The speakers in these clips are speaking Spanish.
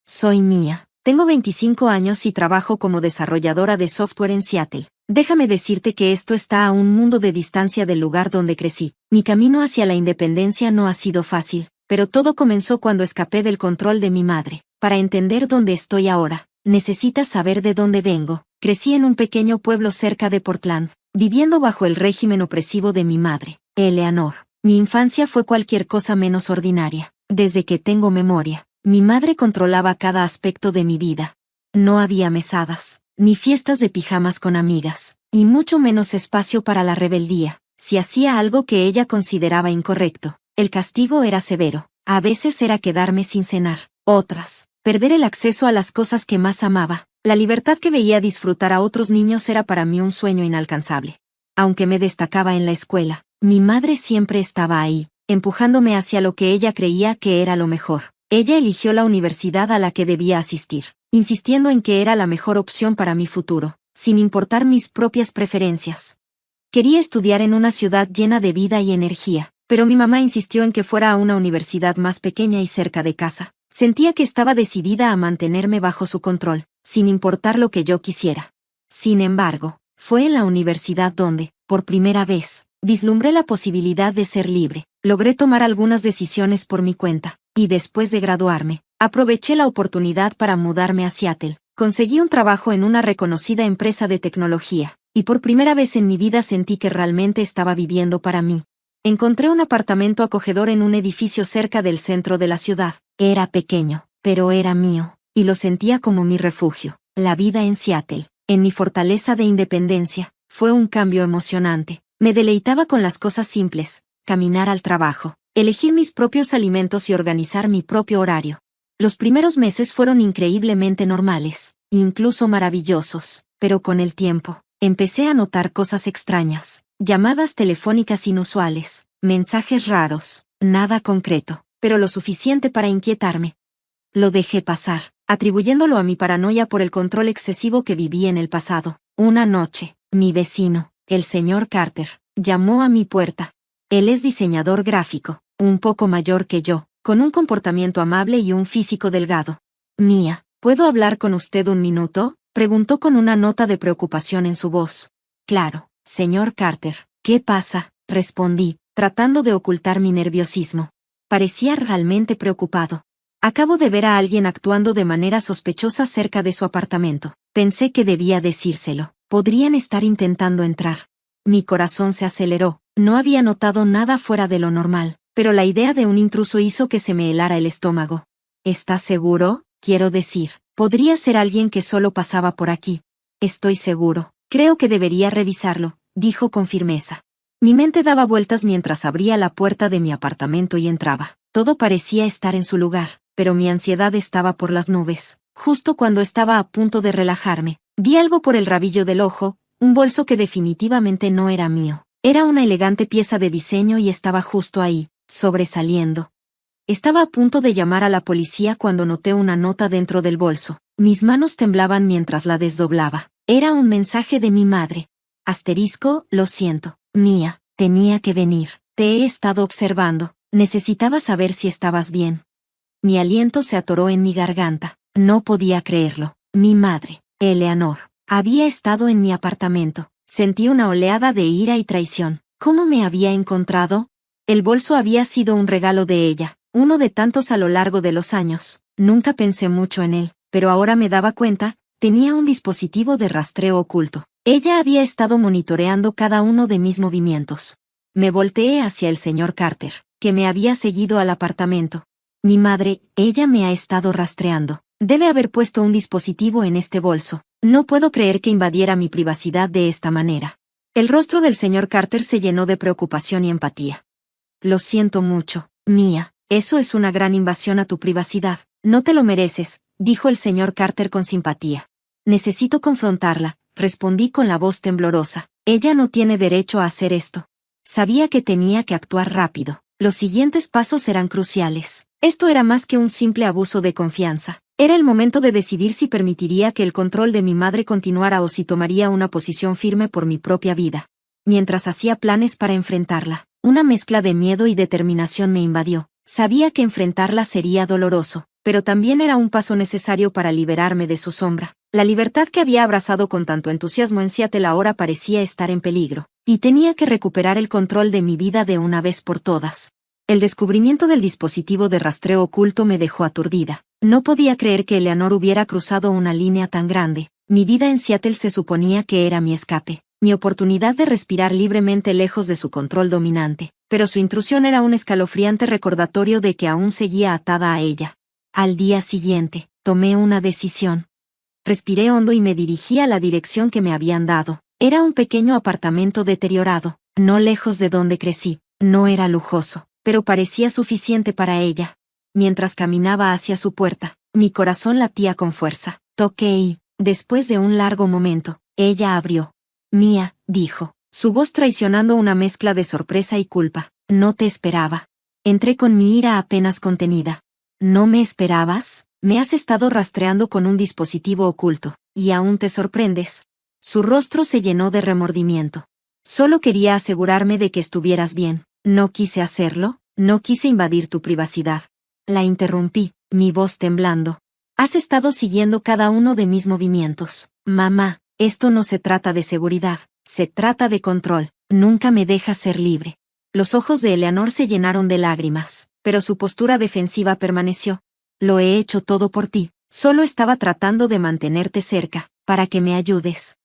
Soy Mia. Tengo 25 años y trabajo como desarrolladora de software en Seattle. Déjame decirte que esto está a un mundo de distancia del lugar donde crecí. Mi camino hacia la independencia no ha sido fácil, pero todo comenzó cuando escapé del control de mi madre. Para entender dónde estoy ahora, necesitas saber de dónde vengo. Crecí en un pequeño pueblo cerca de Portland, viviendo bajo el régimen opresivo de mi madre, Eleanor. Mi infancia fue cualquier cosa menos ordinaria. Desde que tengo memoria, mi madre controlaba cada aspecto de mi vida. No había mesadas, ni fiestas de pijamas con amigas, y mucho menos espacio para la rebeldía. Si hacía algo que ella consideraba incorrecto, el castigo era severo. A veces era quedarme sin cenar, otras, perder el acceso a las cosas que más amaba. La libertad que veía disfrutar a otros niños era para mí un sueño inalcanzable. Aunque me destacaba en la escuela, mi madre siempre estaba ahí, empujándome hacia lo que ella creía que era lo mejor. Ella eligió la universidad a la que debía asistir, insistiendo en que era la mejor opción para mi futuro, sin importar mis propias preferencias. Quería estudiar en una ciudad llena de vida y energía, pero mi mamá insistió en que fuera a una universidad más pequeña y cerca de casa. Sentía que estaba decidida a mantenerme bajo su control, sin importar lo que yo quisiera. Sin embargo, fue en la universidad donde, por primera vez, vislumbré la posibilidad de ser libre. Logré tomar algunas decisiones por mi cuenta, y después de graduarme, aproveché la oportunidad para mudarme a Seattle. Conseguí un trabajo en una reconocida empresa de tecnología, y por primera vez en mi vida sentí que realmente estaba viviendo para mí. Encontré un apartamento acogedor en un edificio cerca del centro de la ciudad. Era pequeño, pero era mío, y lo sentía como mi refugio. La vida en Seattle, en mi fortaleza de independencia, fue un cambio emocionante. Me deleitaba con las cosas simples, caminar al trabajo, elegir mis propios alimentos y organizar mi propio horario. Los primeros meses fueron increíblemente normales, incluso maravillosos, pero con el tiempo, empecé a notar cosas extrañas, llamadas telefónicas inusuales, mensajes raros, nada concreto, pero lo suficiente para inquietarme. Lo dejé pasar, atribuyéndolo a mi paranoia por el control excesivo que viví en el pasado. Una noche, mi vecino, el señor Carter, llamó a mi puerta. Él es diseñador gráfico, un poco mayor que yo, con un comportamiento amable y un físico delgado. Mia, ¿puedo hablar con usted un minuto?, preguntó con una nota de preocupación en su voz. Claro, señor Carter. ¿Qué pasa?, respondí, tratando de ocultar mi nerviosismo. Parecía realmente preocupado. Acabo de ver a alguien actuando de manera sospechosa cerca de su apartamento. Pensé que debía decírselo. Podrían estar intentando entrar. Mi corazón se aceleró. No había notado nada fuera de lo normal, pero la idea de un intruso hizo que se me helara el estómago. ¿Estás seguro? Quiero decir, podría ser alguien que solo pasaba por aquí. Estoy seguro. Creo que debería revisarlo, dijo con firmeza. Mi mente daba vueltas mientras abría la puerta de mi apartamento y entraba. Todo parecía estar en su lugar, pero mi ansiedad estaba por las nubes. Justo cuando estaba a punto de relajarme, vi algo por el rabillo del ojo, un bolso que definitivamente no era mío. Era una elegante pieza de diseño y estaba justo ahí, sobresaliendo. Estaba a punto de llamar a la policía cuando noté una nota dentro del bolso. Mis manos temblaban mientras la desdoblaba. Era un mensaje de mi madre. Asterisco, lo siento, Mia, tenía que venir. Te he estado observando. Necesitaba saber si estabas bien. Mi aliento se atoró en mi garganta. No podía creerlo. Mi madre, Eleanor, había estado en mi apartamento. Sentí una oleada de ira y traición. ¿Cómo me había encontrado? El bolso había sido un regalo de ella, uno de tantos a lo largo de los años. Nunca pensé mucho en él, pero ahora me daba cuenta, tenía un dispositivo de rastreo oculto. Ella había estado monitoreando cada uno de mis movimientos. Me volteé hacia el señor Carter, que me había seguido al apartamento. Mi madre, ella me ha estado rastreando. Debe haber puesto un dispositivo en este bolso. No puedo creer que invadiera mi privacidad de esta manera. El rostro del señor Carter se llenó de preocupación y empatía. Lo siento mucho, Mia, eso es una gran invasión a tu privacidad. No te lo mereces, dijo el señor Carter con simpatía. Necesito confrontarla, respondí con la voz temblorosa. Ella no tiene derecho a hacer esto. Sabía que tenía que actuar rápido. Los siguientes pasos eran cruciales. Esto era más que un simple abuso de confianza. Era el momento de decidir si permitiría que el control de mi madre continuara o si tomaría una posición firme por mi propia vida. Mientras hacía planes para enfrentarla, una mezcla de miedo y determinación me invadió. Sabía que enfrentarla sería doloroso, pero también era un paso necesario para liberarme de su sombra. La libertad que había abrazado con tanto entusiasmo en Seattle ahora parecía estar en peligro, y tenía que recuperar el control de mi vida de una vez por todas. El descubrimiento del dispositivo de rastreo oculto me dejó aturdida. No podía creer que Eleanor hubiera cruzado una línea tan grande. Mi vida en Seattle se suponía que era mi escape, mi oportunidad de respirar libremente lejos de su control dominante, pero su intrusión era un escalofriante recordatorio de que aún seguía atada a ella. Al día siguiente, tomé una decisión. Respiré hondo y me dirigí a la dirección que me habían dado. Era un pequeño apartamento deteriorado, no lejos de donde crecí. No era lujoso, pero parecía suficiente para ella. Mientras caminaba hacia su puerta, mi corazón latía con fuerza. Toqué y, después de un largo momento, ella abrió. Mía, dijo, su voz traicionando una mezcla de sorpresa y culpa. No te esperaba. Entré con mi ira apenas contenida. ¿No me esperabas? Me has estado rastreando con un dispositivo oculto, y aún te sorprendes. Su rostro se llenó de remordimiento. Solo quería asegurarme de que estuvieras bien. No quise hacerlo, no quise invadir tu privacidad. La interrumpí, mi voz temblando. Has estado siguiendo cada uno de mis movimientos. Mamá, esto no se trata de seguridad, se trata de control. Nunca me dejas ser libre. Los ojos de Eleanor se llenaron de lágrimas, pero su postura defensiva permaneció. Lo he hecho todo por ti, solo estaba tratando de mantenerte cerca, para que me ayudes.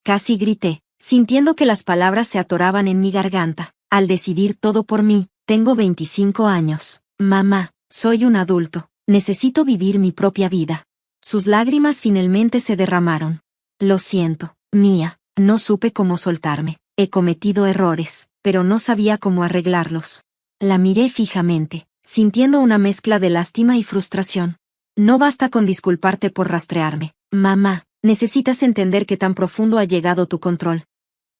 Casi grité, sintiendo que las palabras se atoraban en mi garganta. Al decidir todo por mí, tengo 25 años. Mamá, soy un adulto, necesito vivir mi propia vida. Sus lágrimas finalmente se derramaron. Lo siento, Mía, no supe cómo soltarme. He cometido errores, pero no sabía cómo arreglarlos. La miré fijamente, sintiendo una mezcla de lástima y frustración. No basta con disculparte por rastrearme. Mamá, necesitas entender qué tan profundo ha llegado tu control.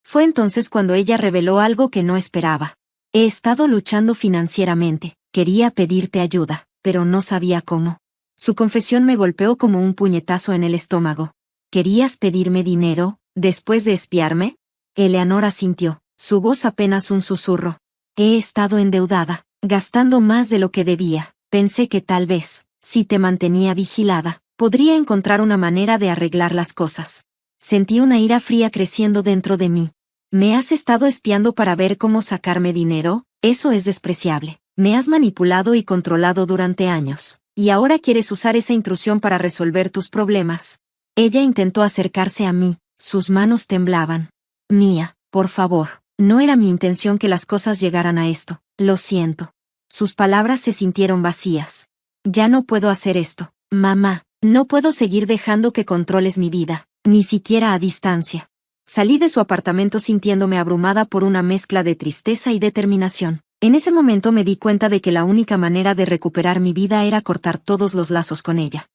Fue entonces cuando ella reveló algo que no esperaba. He estado luchando financieramente, quería pedirte ayuda, pero no sabía cómo. Su confesión me golpeó como un puñetazo en el estómago. ¿Querías pedirme dinero, después de espiarme? Eleanor asintió, su voz apenas un susurro. He estado endeudada, gastando más de lo que debía. Pensé que tal vez, si te mantenía vigilada, podría encontrar una manera de arreglar las cosas. Sentí una ira fría creciendo dentro de mí. ¿Me has estado espiando para ver cómo sacarme dinero? Eso es despreciable. Me has manipulado y controlado durante años, y ahora quieres usar esa intrusión para resolver tus problemas. Ella intentó acercarse a mí, sus manos temblaban. Mía, por favor, no era mi intención que las cosas llegaran a esto, lo siento. Sus palabras se sintieron vacías. Ya no puedo hacer esto, mamá, no puedo seguir dejando que controles mi vida, ni siquiera a distancia. Salí de su apartamento sintiéndome abrumada por una mezcla de tristeza y determinación. En ese momento me di cuenta de que la única manera de recuperar mi vida era cortar todos los lazos con ella.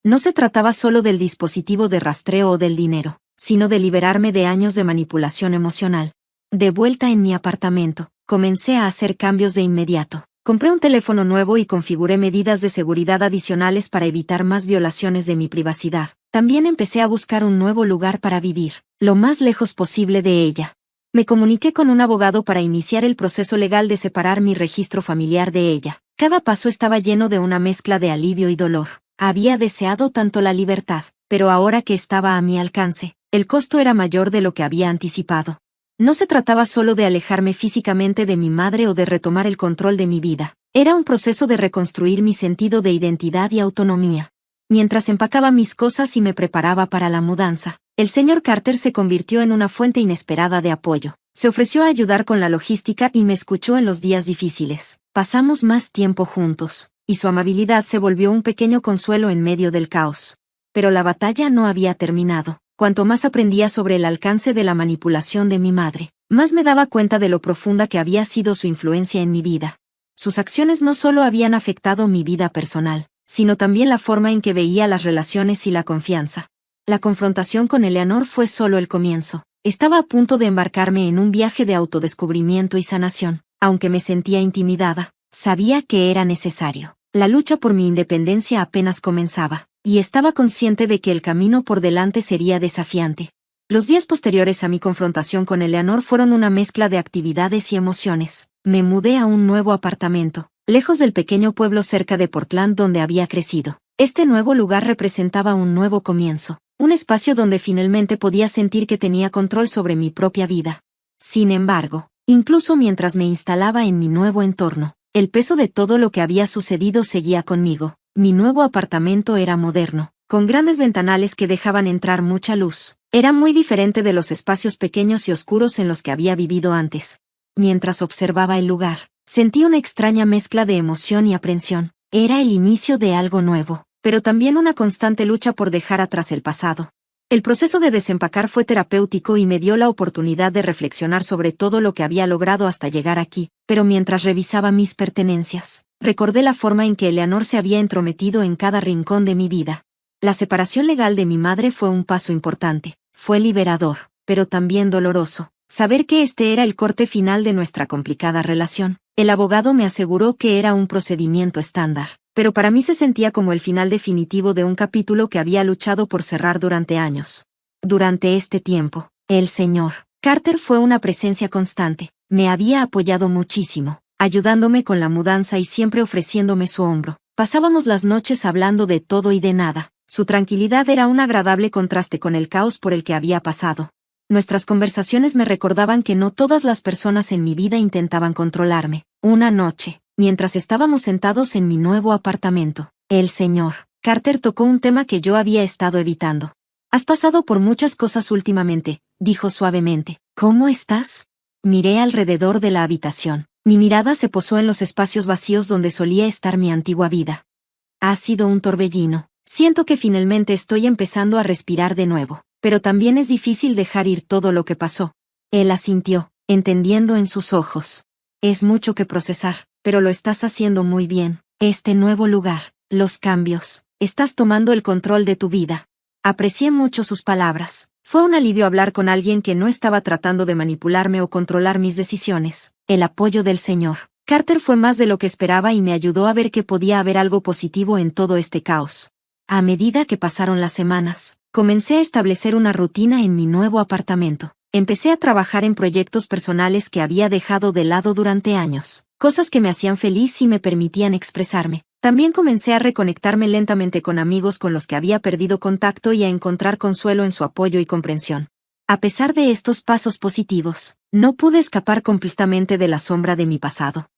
No se trataba solo del dispositivo de rastreo o del dinero, sino de liberarme de años de manipulación emocional. De vuelta en mi apartamento, comencé a hacer cambios de inmediato. Compré un teléfono nuevo y configuré medidas de seguridad adicionales para evitar más violaciones de mi privacidad. También empecé a buscar un nuevo lugar para vivir, lo más lejos posible de ella. Me comuniqué con un abogado para iniciar el proceso legal de separar mi registro familiar de ella. Cada paso estaba lleno de una mezcla de alivio y dolor. Había deseado tanto la libertad, pero ahora que estaba a mi alcance, el costo era mayor de lo que había anticipado. No se trataba solo de alejarme físicamente de mi madre o de retomar el control de mi vida. Era un proceso de reconstruir mi sentido de identidad y autonomía. Mientras empacaba mis cosas y me preparaba para la mudanza, el señor Carter se convirtió en una fuente inesperada de apoyo. Se ofreció a ayudar con la logística y me escuchó en los días difíciles. Pasamos más tiempo juntos, y su amabilidad se volvió un pequeño consuelo en medio del caos. Pero la batalla no había terminado. Cuanto más aprendía sobre el alcance de la manipulación de mi madre, más me daba cuenta de lo profunda que había sido su influencia en mi vida. Sus acciones no solo habían afectado mi vida personal, sino también la forma en que veía las relaciones y la confianza. La confrontación con Eleanor fue solo el comienzo. Estaba a punto de embarcarme en un viaje de autodescubrimiento y sanación. Aunque me sentía intimidada, sabía que era necesario. La lucha por mi independencia apenas comenzaba, y estaba consciente de que el camino por delante sería desafiante. Los días posteriores a mi confrontación con Eleanor fueron una mezcla de actividades y emociones. Me mudé a un nuevo apartamento, lejos del pequeño pueblo cerca de Portland donde había crecido. Este nuevo lugar representaba un nuevo comienzo, un espacio donde finalmente podía sentir que tenía control sobre mi propia vida. Sin embargo, incluso mientras me instalaba en mi nuevo entorno, el peso de todo lo que había sucedido seguía conmigo. Mi nuevo apartamento era moderno, con grandes ventanales que dejaban entrar mucha luz. Era muy diferente de los espacios pequeños y oscuros en los que había vivido antes. Mientras observaba el lugar, sentí una extraña mezcla de emoción y aprensión. Era el inicio de algo nuevo, pero también una constante lucha por dejar atrás el pasado. El proceso de desempacar fue terapéutico y me dio la oportunidad de reflexionar sobre todo lo que había logrado hasta llegar aquí, pero mientras revisaba mis pertenencias, recordé la forma en que Eleanor se había entrometido en cada rincón de mi vida. La separación legal de mi madre fue un paso importante, fue liberador, pero también doloroso. Saber que este era el corte final de nuestra complicada relación. El abogado me aseguró que era un procedimiento estándar, pero para mí se sentía como el final definitivo de un capítulo que había luchado por cerrar durante años. Durante este tiempo, el señor Carter fue una presencia constante. Me había apoyado muchísimo, ayudándome con la mudanza y siempre ofreciéndome su hombro. Pasábamos las noches hablando de todo y de nada. Su tranquilidad era un agradable contraste con el caos por el que había pasado. Nuestras conversaciones me recordaban que no todas las personas en mi vida intentaban controlarme. Una noche, mientras estábamos sentados en mi nuevo apartamento, el señor Carter tocó un tema que yo había estado evitando. «Has pasado por muchas cosas últimamente», dijo suavemente. «¿Cómo estás?» Miré alrededor de la habitación. Mi mirada se posó en los espacios vacíos donde solía estar mi antigua vida. Ha sido un torbellino. Siento que finalmente estoy empezando a respirar de nuevo. Pero también es difícil dejar ir todo lo que pasó. Él asintió, entendiendo en sus ojos. Es mucho que procesar, pero lo estás haciendo muy bien. Este nuevo lugar, los cambios, estás tomando el control de tu vida. Aprecié mucho sus palabras. Fue un alivio hablar con alguien que no estaba tratando de manipularme o controlar mis decisiones. El apoyo del señor Carter fue más de lo que esperaba y me ayudó a ver que podía haber algo positivo en todo este caos. A medida que pasaron las semanas, comencé a establecer una rutina en mi nuevo apartamento. Empecé a trabajar en proyectos personales que había dejado de lado durante años, cosas que me hacían feliz y me permitían expresarme. También comencé a reconectarme lentamente con amigos con los que había perdido contacto y a encontrar consuelo en su apoyo y comprensión. A pesar de estos pasos positivos, no pude escapar completamente de la sombra de mi pasado.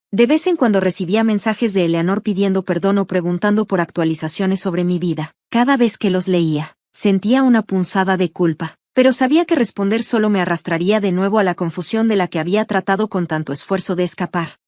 De vez en cuando recibía mensajes de Eleanor pidiendo perdón o preguntando por actualizaciones sobre mi vida. Cada vez que los leía, sentía una punzada de culpa, pero sabía que responder solo me arrastraría de nuevo a la confusión de la que había tratado con tanto esfuerzo de escapar.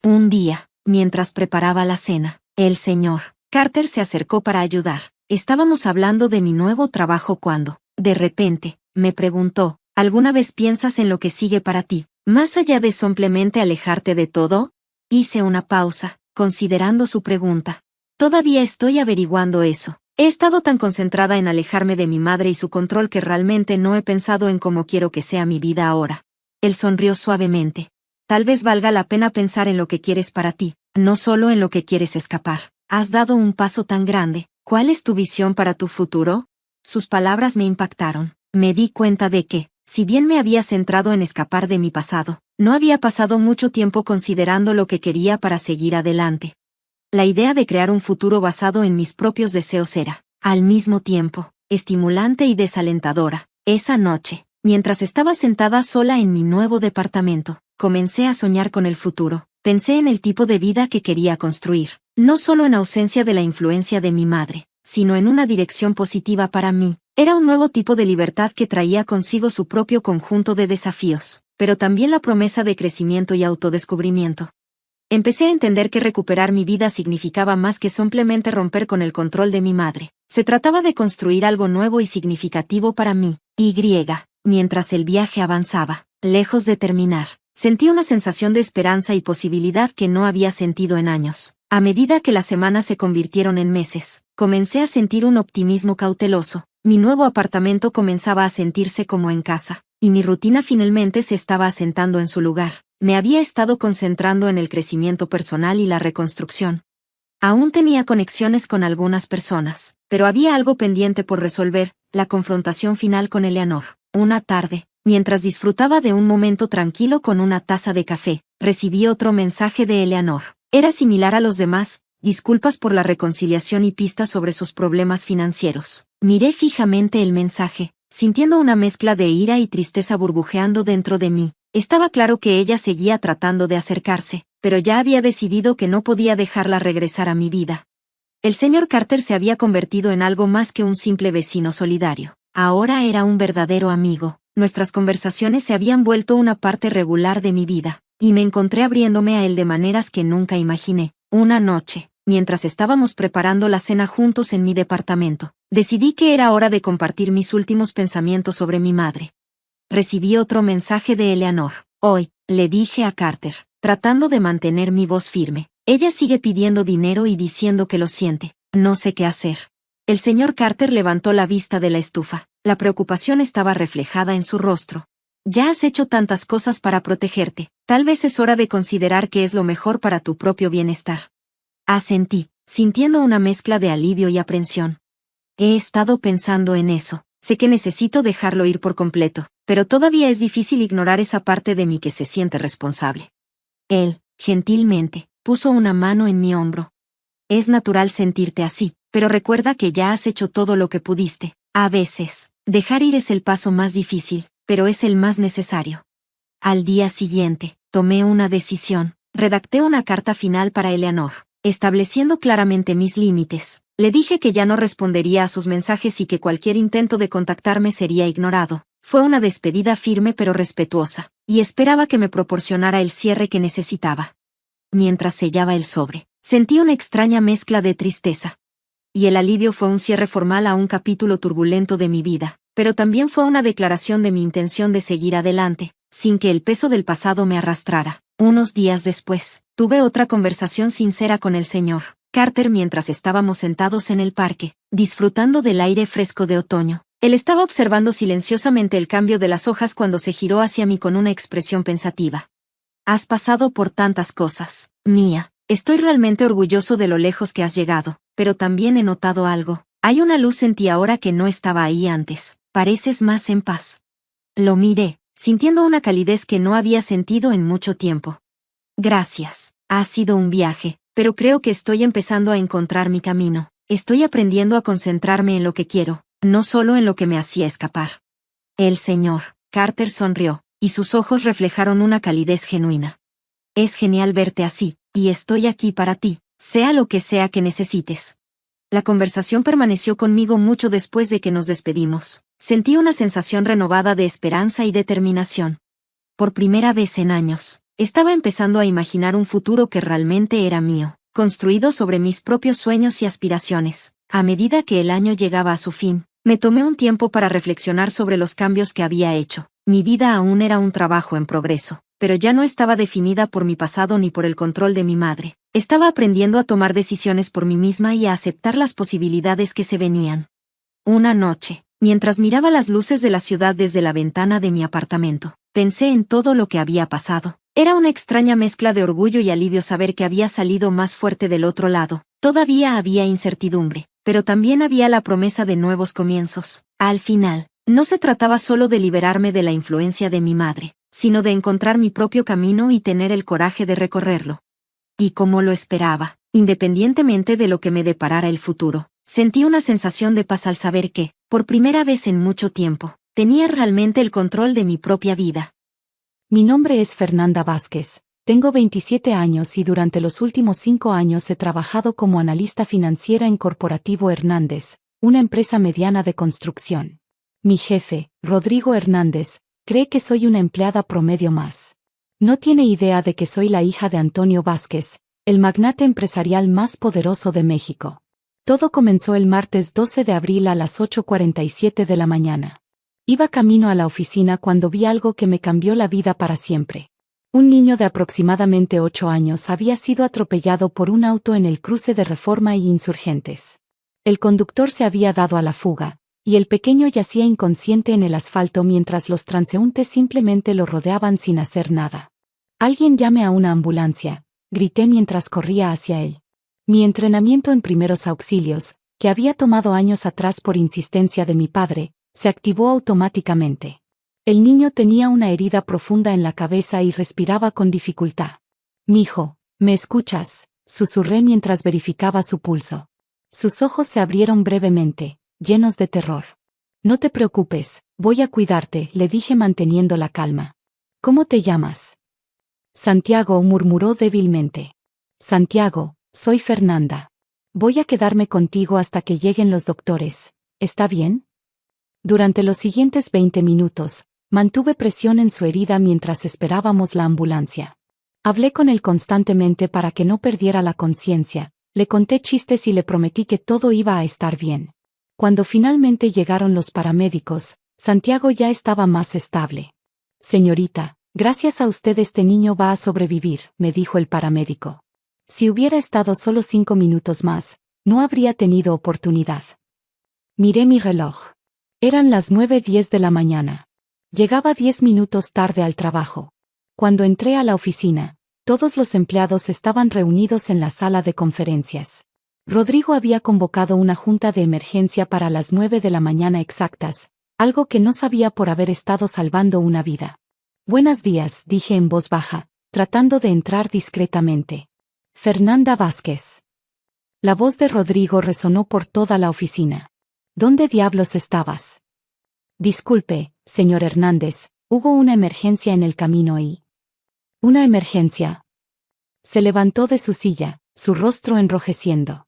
Un día, mientras preparaba la cena, el señor Carter se acercó para ayudar. Estábamos hablando de mi nuevo trabajo cuando, de repente, me preguntó, ¿alguna vez piensas en lo que sigue para ti, más allá de simplemente alejarte de todo? Hice una pausa, considerando su pregunta. Todavía estoy averiguando eso. He estado tan concentrada en alejarme de mi madre y su control que realmente no he pensado en cómo quiero que sea mi vida ahora. Él sonrió suavemente. Tal vez valga la pena pensar en lo que quieres para ti, no solo en lo que quieres escapar. Has dado un paso tan grande. ¿Cuál es tu visión para tu futuro? Sus palabras me impactaron. Me di cuenta de que, si bien me había centrado en escapar de mi pasado, no había pasado mucho tiempo considerando lo que quería para seguir adelante. La idea de crear un futuro basado en mis propios deseos era, al mismo tiempo, estimulante y desalentadora. Esa noche, mientras estaba sentada sola en mi nuevo departamento, comencé a soñar con el futuro. Pensé en el tipo de vida que quería construir, no solo en ausencia de la influencia de mi madre, sino en una dirección positiva para mí. Era un nuevo tipo de libertad que traía consigo su propio conjunto de desafíos, pero también la promesa de crecimiento y autodescubrimiento. Empecé a entender que recuperar mi vida significaba más que simplemente romper con el control de mi madre. Se trataba de construir algo nuevo y significativo para mí. Mientras el viaje avanzaba, lejos de terminar, sentí una sensación de esperanza y posibilidad que no había sentido en años. A medida que las semanas se convirtieron en meses, comencé a sentir un optimismo cauteloso. Mi nuevo apartamento comenzaba a sentirse como en casa, y mi rutina finalmente se estaba asentando en su lugar. Me había estado concentrando en el crecimiento personal y la reconstrucción. Aún tenía conexiones con algunas personas, pero había algo pendiente por resolver, la confrontación final con Eleanor. Una tarde, mientras disfrutaba de un momento tranquilo con una taza de café, recibí otro mensaje de Eleanor. Era similar a los demás, disculpas por la reconciliación y pistas sobre sus problemas financieros. Miré fijamente el mensaje, sintiendo una mezcla de ira y tristeza burbujeando dentro de mí. Estaba claro que ella seguía tratando de acercarse, pero ya había decidido que no podía dejarla regresar a mi vida. El señor Carter se había convertido en algo más que un simple vecino solidario. Ahora era un verdadero amigo. Nuestras conversaciones se habían vuelto una parte regular de mi vida, y me encontré abriéndome a él de maneras que nunca imaginé. Una noche, mientras estábamos preparando la cena juntos en mi departamento, decidí que era hora de compartir mis últimos pensamientos sobre mi madre. Recibí otro mensaje de Eleanor. Hoy, le dije a Carter, tratando de mantener mi voz firme. Ella sigue pidiendo dinero y diciendo que lo siente. No sé qué hacer. El señor Carter levantó la vista de la estufa. La preocupación estaba reflejada en su rostro. Ya has hecho tantas cosas para protegerte. Tal vez es hora de considerar qué es lo mejor para tu propio bienestar. Asentí, sintiendo una mezcla de alivio y aprensión. He estado pensando en eso. Sé que necesito dejarlo ir por completo, pero todavía es difícil ignorar esa parte de mí que se siente responsable. Él, gentilmente, puso una mano en mi hombro. Es natural sentirte así, pero recuerda que ya has hecho todo lo que pudiste. A veces, dejar ir es el paso más difícil, pero es el más necesario. Al día siguiente, tomé una decisión. Redacté una carta final para Eleanor, estableciendo claramente mis límites. Le dije que ya no respondería a sus mensajes y que cualquier intento de contactarme sería ignorado. Fue una despedida firme pero respetuosa, y esperaba que me proporcionara el cierre que necesitaba. Mientras sellaba el sobre, sentí una extraña mezcla de tristeza. Y el alivio fue un cierre formal a un capítulo turbulento de mi vida, pero también fue una declaración de mi intención de seguir adelante, sin que el peso del pasado me arrastrara. Unos días después, tuve otra conversación sincera con el señor Carter mientras estábamos sentados en el parque, disfrutando del aire fresco de otoño. Él estaba observando silenciosamente el cambio de las hojas cuando se giró hacia mí con una expresión pensativa. Has pasado por tantas cosas, Mia. Estoy realmente orgulloso de lo lejos que has llegado, pero también he notado algo. Hay una luz en ti ahora que no estaba ahí antes. Pareces más en paz. Lo miré, sintiendo una calidez que no había sentido en mucho tiempo. Gracias. Ha sido un viaje, pero creo que estoy empezando a encontrar mi camino. Estoy aprendiendo a concentrarme en lo que quiero, no solo en lo que me hacía escapar. El señor Carter sonrió, y sus ojos reflejaron una calidez genuina. Es genial verte así, y estoy aquí para ti, sea lo que sea que necesites. La conversación permaneció conmigo mucho después de que nos despedimos. Sentí una sensación renovada de esperanza y determinación. Por primera vez en años, estaba empezando a imaginar un futuro que realmente era mío, construido sobre mis propios sueños y aspiraciones. A medida que el año llegaba a su fin, me tomé un tiempo para reflexionar sobre los cambios que había hecho. Mi vida aún era un trabajo en progreso, pero ya no estaba definida por mi pasado ni por el control de mi madre. Estaba aprendiendo a tomar decisiones por mí misma y a aceptar las posibilidades que se venían. Una noche, mientras miraba las luces de la ciudad desde la ventana de mi apartamento, pensé en todo lo que había pasado. Era una extraña mezcla de orgullo y alivio saber que había salido más fuerte del otro lado. Todavía había incertidumbre, pero también había la promesa de nuevos comienzos. Al final, no se trataba solo de liberarme de la influencia de mi madre, sino de encontrar mi propio camino y tener el coraje de recorrerlo. Y como lo esperaba, independientemente de lo que me deparara el futuro, sentí una sensación de paz al saber que, por primera vez en mucho tiempo, tenía realmente el control de mi propia vida. Mi nombre es Fernanda Vázquez, tengo 27 años y durante los últimos 5 años he trabajado como analista financiera en Corporativo Hernández, una empresa mediana de construcción. Mi jefe, Rodrigo Hernández, cree que soy una empleada promedio más. No tiene idea de que soy la hija de Antonio Vázquez, el magnate empresarial más poderoso de México. Todo comenzó el martes 12 de abril a las 8:47 de la mañana. Iba camino a la oficina cuando vi algo que me cambió la vida para siempre. Un niño de aproximadamente 8 años había sido atropellado por un auto en el cruce de Reforma y Insurgentes. El conductor se había dado a la fuga, y el pequeño yacía inconsciente en el asfalto mientras los transeúntes simplemente lo rodeaban sin hacer nada. «Alguien llame a una ambulancia», grité mientras corría hacia él. Mi entrenamiento en primeros auxilios, que había tomado años atrás por insistencia de mi padre, se activó automáticamente. El niño tenía una herida profunda en la cabeza y respiraba con dificultad. «Mijo», ¿Me escuchas?, susurré mientras verificaba su pulso. Sus ojos se abrieron brevemente, llenos de terror. No te preocupes, voy a cuidarte, le dije manteniendo la calma. ¿Cómo te llamas? Santiago, murmuró débilmente. Santiago, soy Fernanda. Voy a quedarme contigo hasta que lleguen los doctores, ¿está bien? Durante los siguientes 20 minutos, mantuve presión en su herida mientras esperábamos la ambulancia. Hablé con él constantemente para que no perdiera la conciencia, le conté chistes y le prometí que todo iba a estar bien. Cuando finalmente llegaron los paramédicos, Santiago ya estaba más estable. Señorita, gracias a usted este niño va a sobrevivir, me dijo el paramédico. Si hubiera estado solo 5 minutos más, no habría tenido oportunidad. Miré mi reloj. Eran las 9:10 de la mañana. Llegaba 10 minutos tarde al trabajo. Cuando entré a la oficina, todos los empleados estaban reunidos en la sala de conferencias. Rodrigo había convocado una junta de emergencia para las 9 de la mañana exactas, algo que no sabía por haber estado salvando una vida. Buenos días, dije en voz baja, tratando de entrar discretamente. Fernanda Vázquez. La voz de Rodrigo resonó por toda la oficina. ¿Dónde diablos estabas? Disculpe, señor Hernández, hubo una emergencia en el camino y... ¿Una emergencia? Se levantó de su silla, su rostro enrojeciendo.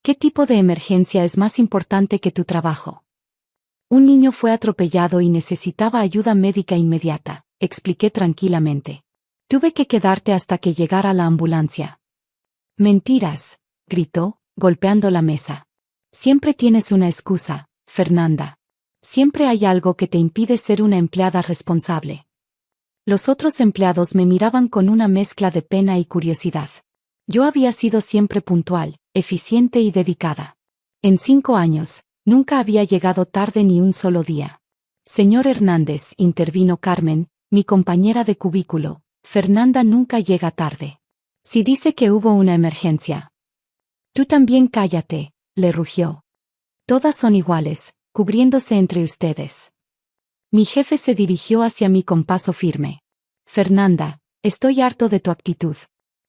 ¿Qué tipo de emergencia es más importante que tu trabajo? Un niño fue atropellado y necesitaba ayuda médica inmediata, expliqué tranquilamente. Tuve que quedarte hasta que llegara la ambulancia. Mentiras, gritó, golpeando la mesa. Siempre tienes una excusa, Fernanda. Siempre hay algo que te impide ser una empleada responsable. Los otros empleados me miraban con una mezcla de pena y curiosidad. Yo había sido siempre puntual, eficiente y dedicada. En 5 años, nunca había llegado tarde ni un solo día. Señor Hernández, intervino Carmen, mi compañera de cubículo, Fernanda nunca llega tarde. Si dice que hubo una emergencia. Tú también cállate, le rugió. Todas son iguales, cubriéndose entre ustedes. Mi jefe se dirigió hacia mí con paso firme. Fernanda, estoy harto de tu actitud.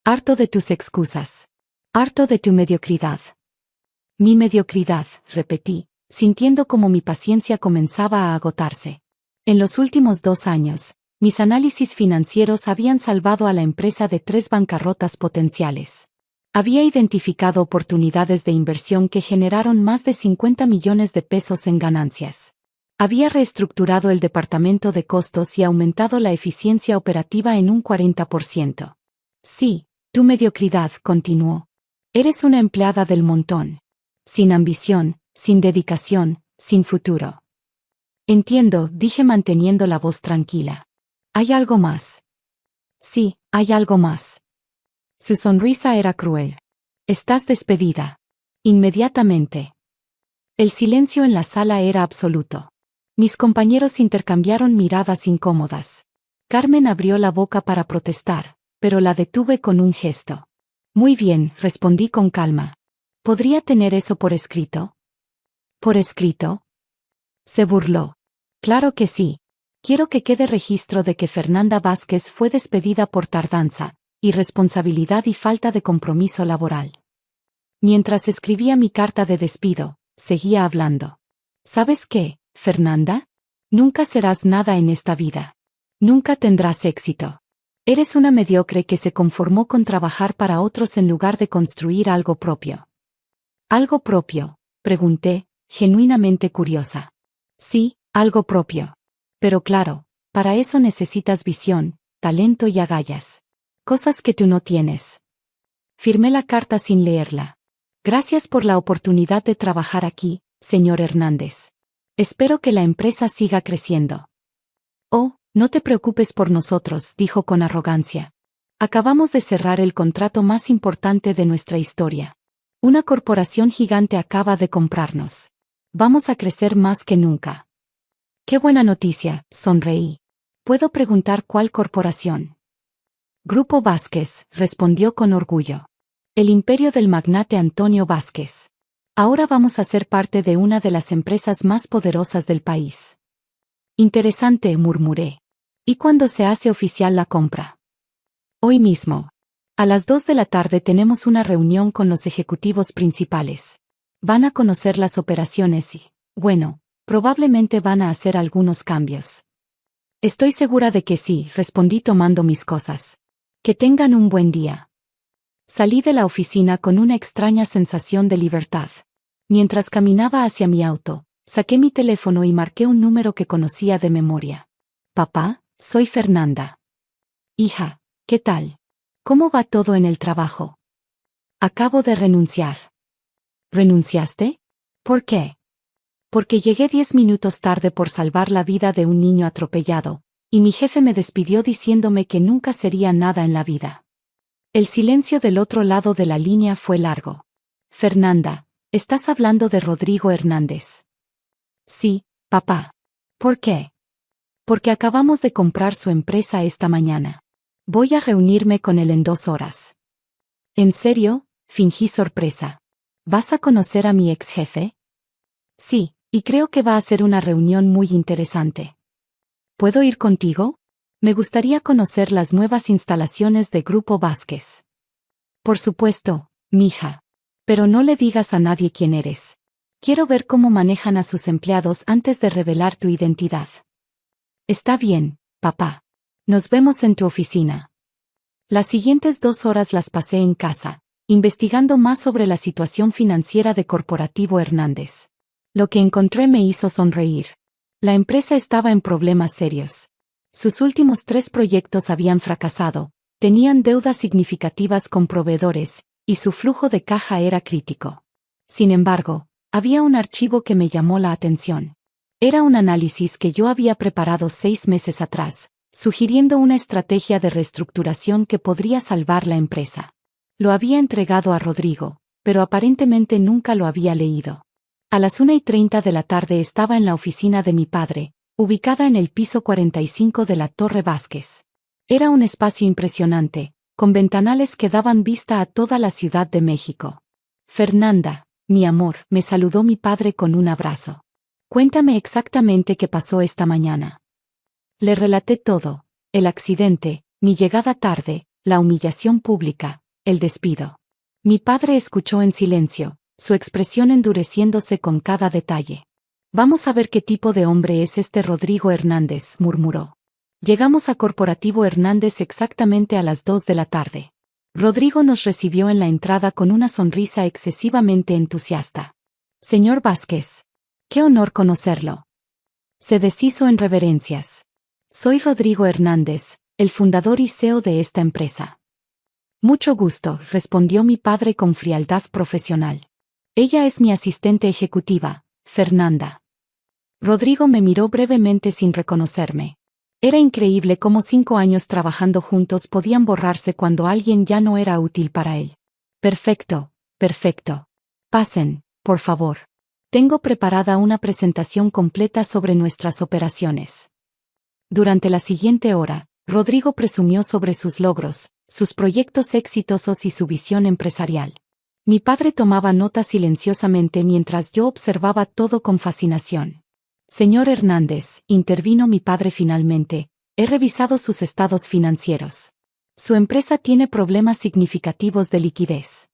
Harto de tus excusas. Harto de tu mediocridad. Mi mediocridad, repetí, sintiendo como mi paciencia comenzaba a agotarse. En los últimos 2 años, mis análisis financieros habían salvado a la empresa de 3 bancarrotas potenciales. Había identificado oportunidades de inversión que generaron más de 50 millones de pesos en ganancias. Había reestructurado el departamento de costos y aumentado la eficiencia operativa en un 40%. Sí, tu mediocridad, continuó. Eres una empleada del montón. Sin ambición, sin dedicación, sin futuro. Entiendo, dije manteniendo la voz tranquila. ¿Hay algo más? Sí, hay algo más. Su sonrisa era cruel. Estás despedida. Inmediatamente. El silencio en la sala era absoluto. Mis compañeros intercambiaron miradas incómodas. Carmen abrió la boca para protestar, pero la detuve con un gesto. Muy bien, respondí con calma. ¿Podría tener eso por escrito? ¿Por escrito? Se burló. Claro que sí. Quiero que quede registro de que Fernanda Vázquez fue despedida por tardanza, irresponsabilidad y falta de compromiso laboral. Mientras escribía mi carta de despido, seguía hablando. ¿Sabes qué, Fernanda? Nunca serás nada en esta vida. Nunca tendrás éxito. Eres una mediocre que se conformó con trabajar para otros en lugar de construir algo propio. ¿Algo propio?, pregunté, genuinamente curiosa. Sí, algo propio. Pero claro, para eso necesitas visión, talento y agallas. Cosas que tú no tienes. Firmé la carta sin leerla. Gracias por la oportunidad de trabajar aquí, señor Hernández. Espero que la empresa siga creciendo. Oh, no te preocupes por nosotros, dijo con arrogancia. Acabamos de cerrar el contrato más importante de nuestra historia. Una corporación gigante acaba de comprarnos. Vamos a crecer más que nunca. Qué buena noticia, sonreí. ¿Puedo preguntar cuál corporación? Grupo Vázquez, respondió con orgullo. El imperio del magnate Antonio Vázquez. Ahora vamos a ser parte de una de las empresas más poderosas del país. Interesante, murmuré. ¿Y cuándo se hace oficial la compra? Hoy mismo. A las 2 de la tarde tenemos una reunión con los ejecutivos principales. Van a conocer las operaciones y, bueno, probablemente van a hacer algunos cambios. Estoy segura de que sí, respondí tomando mis cosas. Que tengan un buen día. Salí de la oficina con una extraña sensación de libertad. Mientras caminaba hacia mi auto, saqué mi teléfono y marqué un número que conocía de memoria. Papá, soy Fernanda. Hija, ¿qué tal? ¿Cómo va todo en el trabajo? Acabo de renunciar. ¿Renunciaste? ¿Por qué? Porque llegué 10 minutos tarde por salvar la vida de un niño atropellado, y mi jefe me despidió diciéndome que nunca sería nada en la vida. El silencio del otro lado de la línea fue largo. Fernanda, ¿estás hablando de Rodrigo Hernández? Sí, papá. ¿Por qué? Porque acabamos de comprar su empresa esta mañana. Voy a reunirme con él en 2 horas. ¿En serio? Fingí sorpresa. ¿Vas a conocer a mi ex jefe? Sí, y creo que va a ser una reunión muy interesante. ¿Puedo ir contigo? Me gustaría conocer las nuevas instalaciones de Grupo Vázquez. Por supuesto, mija. Pero no le digas a nadie quién eres. Quiero ver cómo manejan a sus empleados antes de revelar tu identidad. Está bien, papá. Nos vemos en tu oficina. Las siguientes 2 horas las pasé en casa, investigando más sobre la situación financiera de Corporativo Hernández. Lo que encontré me hizo sonreír. La empresa estaba en problemas serios. Sus últimos 3 proyectos habían fracasado, tenían deudas significativas con proveedores, y su flujo de caja era crítico. Sin embargo, había un archivo que me llamó la atención. Era un análisis que yo había preparado 6 meses atrás, sugiriendo una estrategia de reestructuración que podría salvar la empresa. Lo había entregado a Rodrigo, pero aparentemente nunca lo había leído. A las 1:30 de la tarde estaba en la oficina de mi padre, ubicada en el piso 45 de la Torre Vázquez. Era un espacio impresionante, con ventanales que daban vista a toda la Ciudad de México. Fernanda, mi amor, me saludó mi padre con un abrazo. Cuéntame exactamente qué pasó esta mañana. Le relaté todo, el accidente, mi llegada tarde, la humillación pública, el despido. Mi padre escuchó en silencio, su expresión endureciéndose con cada detalle. Vamos a ver qué tipo de hombre es este Rodrigo Hernández, murmuró. Llegamos a Corporativo Hernández exactamente a las 2 de la tarde. Rodrigo nos recibió en la entrada con una sonrisa excesivamente entusiasta. Señor Vázquez. Qué honor conocerlo. Se deshizo en reverencias. Soy Rodrigo Hernández, el fundador y CEO de esta empresa. Mucho gusto, respondió mi padre con frialdad profesional. Ella es mi asistente ejecutiva, Fernanda. Rodrigo me miró brevemente sin reconocerme. Era increíble cómo 5 años trabajando juntos podían borrarse cuando alguien ya no era útil para él. Perfecto, perfecto. Pasen, por favor. Tengo preparada una presentación completa sobre nuestras operaciones. Durante la siguiente hora, Rodrigo presumió sobre sus logros, sus proyectos exitosos y su visión empresarial. Mi padre tomaba nota silenciosamente mientras yo observaba todo con fascinación. Señor Hernández, intervino mi padre finalmente, he revisado sus estados financieros. Su empresa tiene problemas significativos de liquidez.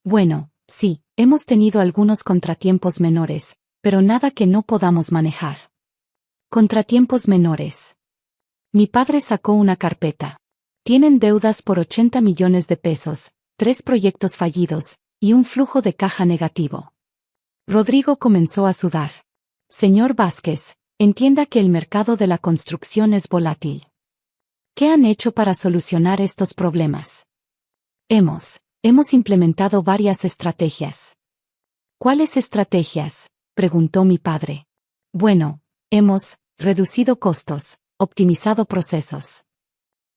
Bueno, sí, hemos tenido algunos contratiempos menores, pero nada que no podamos manejar. Contratiempos menores. Mi padre sacó una carpeta. Tienen deudas por 80 millones de pesos, 3 proyectos fallidos, y un flujo de caja negativo. Rodrigo comenzó a sudar. Señor Vázquez, entienda que el mercado de la construcción es volátil. ¿Qué han hecho para solucionar estos problemas? Hemos implementado varias estrategias. ¿Cuáles estrategias?, preguntó mi padre. Bueno, hemos reducido costos, optimizado procesos.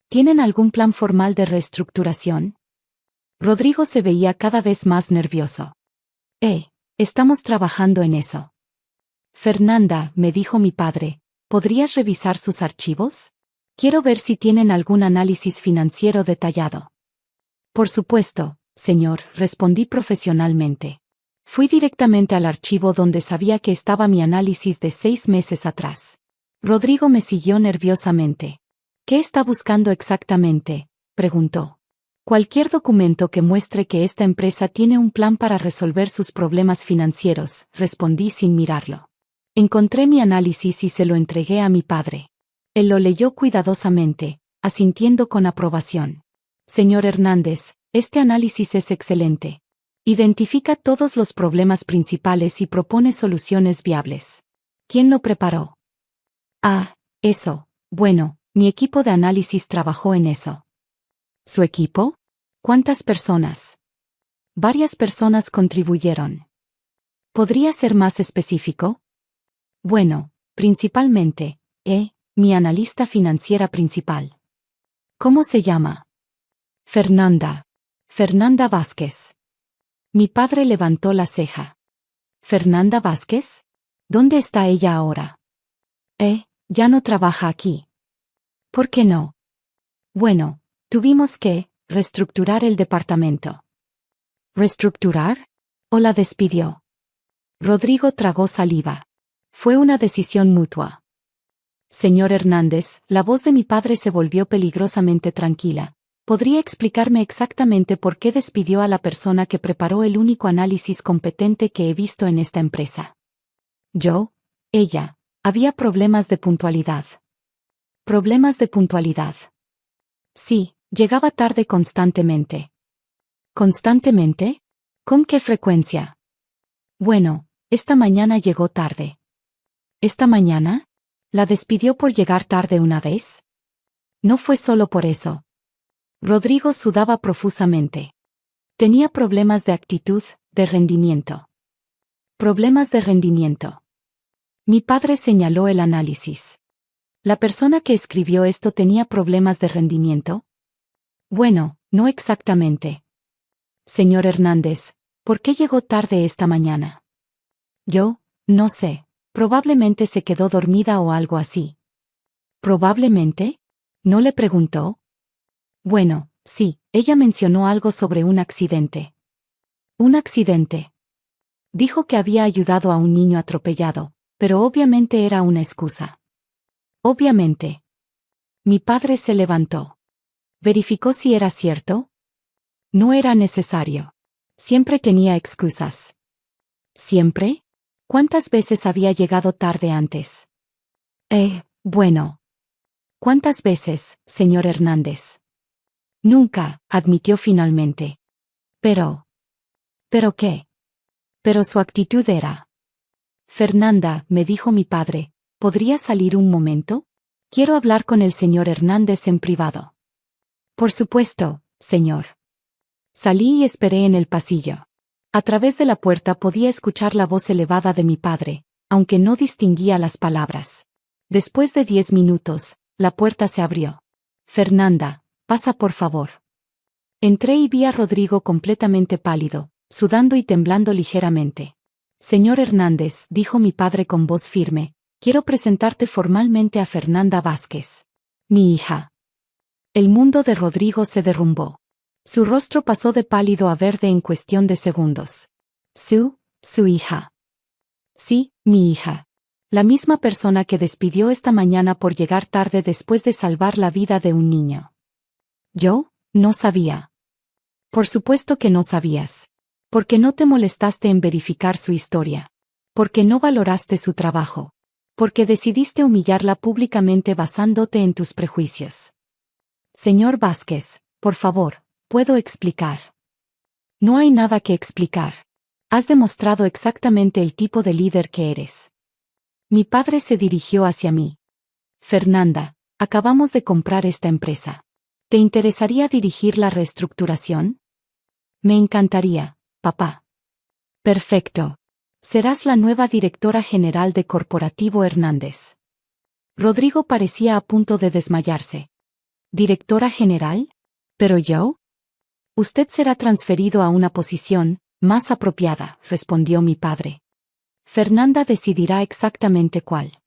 ¿Tienen algún plan formal de reestructuración? Rodrigo se veía cada vez más nervioso. Estamos trabajando en eso. Fernanda, me dijo mi padre, ¿podrías revisar sus archivos? Quiero ver si tienen algún análisis financiero detallado. Por supuesto, señor, respondí profesionalmente. Fui directamente al archivo donde sabía que estaba mi análisis de 6 meses atrás. Rodrigo me siguió nerviosamente. ¿Qué está buscando exactamente?, preguntó. Cualquier documento que muestre que esta empresa tiene un plan para resolver sus problemas financieros, respondí sin mirarlo. Encontré mi análisis y se lo entregué a mi padre. Él lo leyó cuidadosamente, asintiendo con aprobación. Señor Hernández, este análisis es excelente. Identifica todos los problemas principales y propone soluciones viables. ¿Quién lo preparó? Ah, eso. Bueno, mi equipo de análisis trabajó en eso. ¿Su equipo? ¿Cuántas personas? Varias personas contribuyeron. ¿Podría ser más específico? Bueno, principalmente, mi analista financiera principal. ¿Cómo se llama? Fernanda. Fernanda Vázquez. Mi padre levantó la ceja. ¿Fernanda Vázquez? ¿Dónde está ella ahora? Ya no trabaja aquí. ¿Por qué no? Bueno, tuvimos que reestructurar el departamento. ¿Reestructurar? ¿O la despidió? Rodrigo tragó saliva. Fue una decisión mutua. Señor Hernández, la voz de mi padre se volvió peligrosamente tranquila. ¿Podría explicarme exactamente por qué despidió a la persona que preparó el único análisis competente que he visto en esta empresa? Ella. Había problemas de puntualidad. ¿Problemas de puntualidad? Sí, llegaba tarde constantemente. ¿Constantemente? ¿Con qué frecuencia? Bueno, esta mañana llegó tarde. ¿Esta mañana? ¿La despidió por llegar tarde una vez? No fue solo por eso. Rodrigo sudaba profusamente. Tenía problemas de actitud, de rendimiento. Problemas de rendimiento. Mi padre señaló el análisis. ¿La persona que escribió esto tenía problemas de rendimiento? Bueno, no exactamente. Señor Hernández, ¿por qué llegó tarde esta mañana? No sé. Probablemente se quedó dormida o algo así. ¿Probablemente? ¿No le preguntó? Bueno, sí, ella mencionó algo sobre un accidente. ¿Un accidente? Dijo que había ayudado a un niño atropellado, pero obviamente era una excusa. Obviamente. Mi padre se levantó. ¿Verificó si era cierto? No era necesario. Siempre tenía excusas. ¿Siempre? ¿Cuántas veces había llegado tarde antes? Bueno. ¿Cuántas veces, señor Hernández? Nunca, admitió finalmente. ¿Pero qué? Pero su actitud era. Fernanda, me dijo mi padre, ¿podría salir un momento? Quiero hablar con el señor Hernández en privado. Por supuesto, señor. Salí y esperé en el pasillo. A través de la puerta podía escuchar la voz elevada de mi padre, aunque no distinguía las palabras. Después de 10 minutos, la puerta se abrió. Fernanda, pasa por favor. Entré y vi a Rodrigo completamente pálido, sudando y temblando ligeramente. Señor Hernández, dijo mi padre con voz firme, quiero presentarte formalmente a Fernanda Vázquez. Mi hija. El mundo de Rodrigo se derrumbó. Su rostro pasó de pálido a verde en cuestión de segundos. Su hija. Sí, mi hija. La misma persona que despidió esta mañana por llegar tarde después de salvar la vida de un niño. No sabía. Por supuesto que no sabías. Porque no te molestaste en verificar su historia. Porque no valoraste su trabajo. Porque decidiste humillarla públicamente basándote en tus prejuicios. Señor Vázquez, por favor, ¿puedo explicar? No hay nada que explicar. Has demostrado exactamente el tipo de líder que eres. Mi padre se dirigió hacia mí. Fernanda, acabamos de comprar esta empresa. ¿Te interesaría dirigir la reestructuración? Me encantaría, papá. Perfecto. Serás la nueva directora general de Corporativo Hernández. Rodrigo parecía a punto de desmayarse. ¿Directora general? ¿Pero yo? Usted será transferido a una posición más apropiada, respondió mi padre. Fernanda decidirá exactamente cuál.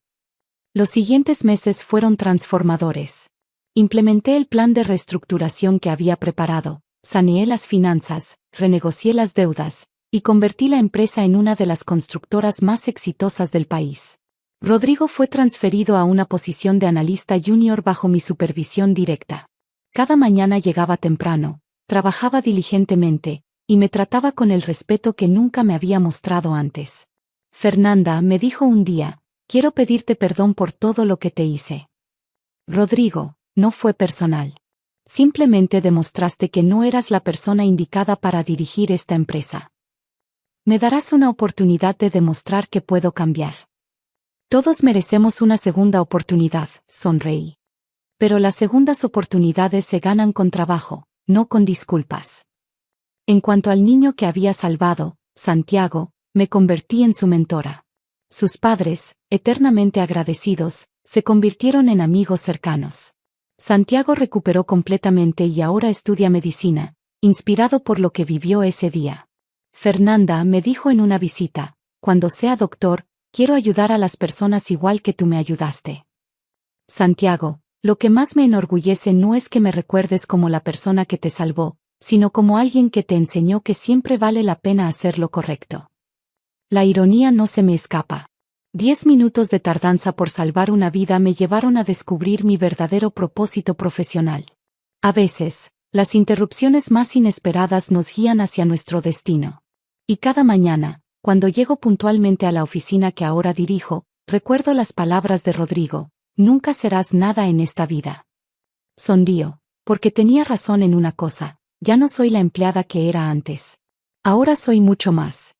Los siguientes meses fueron transformadores. Implementé el plan de reestructuración que había preparado, saneé las finanzas, renegocié las deudas, y convertí la empresa en una de las constructoras más exitosas del país. Rodrigo fue transferido a una posición de analista junior bajo mi supervisión directa. Cada mañana llegaba temprano, Trabajaba diligentemente, y me trataba con el respeto que nunca me había mostrado antes. Fernanda me dijo un día, quiero pedirte perdón por todo lo que te hice. Rodrigo, no fue personal. Simplemente demostraste que no eras la persona indicada para dirigir esta empresa. Me darás una oportunidad de demostrar que puedo cambiar. Todos merecemos una segunda oportunidad, sonreí. Pero las segundas oportunidades se ganan con trabajo, no con disculpas. En cuanto al niño que había salvado, Santiago, me convertí en su mentora. Sus padres, eternamente agradecidos, se convirtieron en amigos cercanos. Santiago recuperó completamente y ahora estudia medicina, inspirado por lo que vivió ese día. Fernanda me dijo en una visita, cuando sea doctor, quiero ayudar a las personas igual que tú me ayudaste. Santiago, lo que más me enorgullece no es que me recuerdes como la persona que te salvó, sino como alguien que te enseñó que siempre vale la pena hacer lo correcto. La ironía no se me escapa. 10 minutos de tardanza por salvar una vida me llevaron a descubrir mi verdadero propósito profesional. A veces, las interrupciones más inesperadas nos guían hacia nuestro destino. Y cada mañana, cuando llego puntualmente a la oficina que ahora dirijo, recuerdo las palabras de Rodrigo, nunca serás nada en esta vida. Sonrío, porque tenía razón en una cosa, ya no soy la empleada que era antes. Ahora soy mucho más.